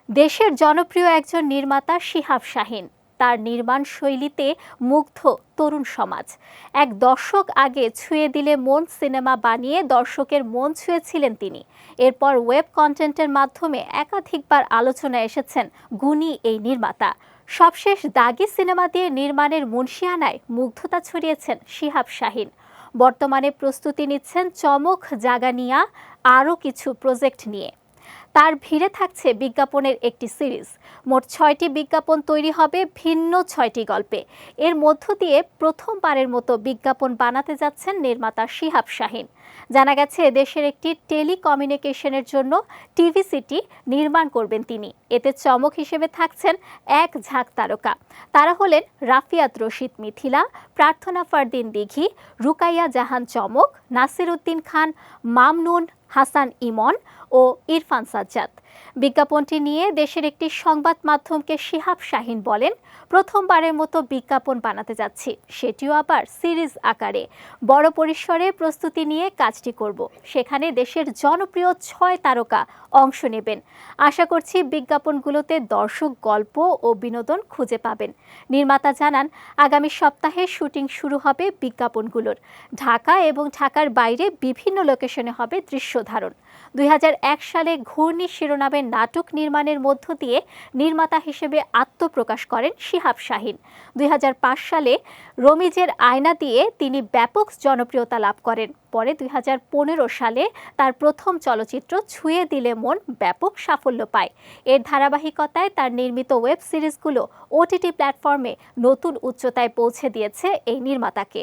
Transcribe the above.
দেশের জনপ্রিয় একজন নির্মাতা শিহাব শাহীন। তার নির্মাণ শৈলীতে মুগ্ধ তরুণ সমাজ। এক দশক আগে ছুঁয়ে দিলে মন সিনেমা বানিয়ে দর্শকের মন ছুঁয়েছিলেন তিনি। এরপর ওয়েব কন্টেন্টের মাধ্যমে একাধিকবার আলোচনায় এসেছেন গুণী এই নির্মাতা। সবশেষ দাগি সিনেমা দিয়ে নির্মাণের মুনশিয়ানায় মুগ্ধতা ছড়িয়েছেন শিহাব শাহীন। বর্তমানে প্রস্তুতি নিচ্ছেন চমক জাগানিয়া আরও কিছু প্রজেক্ট নিয়ে। তার ভিড়ে থাকছে বিজ্ঞাপনের একটি সিরিজ। মোট ৬টি বিজ্ঞাপন তৈরি হবে ভিন্ন ৬টি গল্পে। এর মধ্য দিয়ে প্রথমবারের মতো বিজ্ঞাপন বানাতে যাচ্ছেন নির্মাতা শিহাব শাহীন। জানা গেছে দেশের একটি টেলিকমিউনিকেশনের জন্য টিভি সিটি নির্মাণ করবেন তিনি। এতে চমক হিসেবে থাকছেন এক ঝাঁক তারকা। তারা হলেন রাফিয়াত রশিদ মিথিলা, প্রার্থনা ফারদিন দিঘি, রুকাইয়া জাহান চমক, নাসির উদ্দিন খান, মামনুন হাসান ইমন ও ইরফান সাজ্জাদ। বিজ্ঞাপনটি নিয়ে দেশের একটি সংবাদ মাধ্যমকে শিহাব শাহীন বলেন, প্রথমবারের মতো বিজ্ঞাপন বানাতে যাচ্ছি, সেটিও আবার সিরিজ আকারে। বড় পরিসরে প্রস্তুতি নিয়ে কাজটি করব। সেখানে দেশের জনপ্রিয় ৬ তারকা অংশ নেবেন। আশা করছি বিজ্ঞাপনগুলোতে দর্শক গল্প ও বিনোদন খুঁজে পাবেন। নির্মাতা জানান, আগামী সপ্তাহে শুটিং শুরু হবে বিজ্ঞাপনগুলোর। ঢাকা এবং ঢাকার বাইরে বিভিন্ন লোকেশনে হবে দৃশ্যধারণ। ২০০১ সালে ঘূর্ণি শিরোনামের নাটক নির্মাণের মধ্য দিয়ে নির্মাতা হিসেবে আত্মপ্রকাশ করেন শিহাব শাহীন। ২০০৫ সালে রমিজের আয়না দিয়ে তিনি ব্যাপক জনপ্রিয়তা লাভ করেন। পরে ২০১৫ সালে তার প্রথম চলচ্চিত্র ছুঁয়ে দিলে মন ব্যাপক সাফল্য পায়। এর ধারাবাহিকতায় তার নির্মিত ওয়েব সিরিজগুলো ওটিটি প্ল্যাটফর্মে নতুন উচ্চতায় পৌঁছে দিয়েছে এই নির্মাতাকে।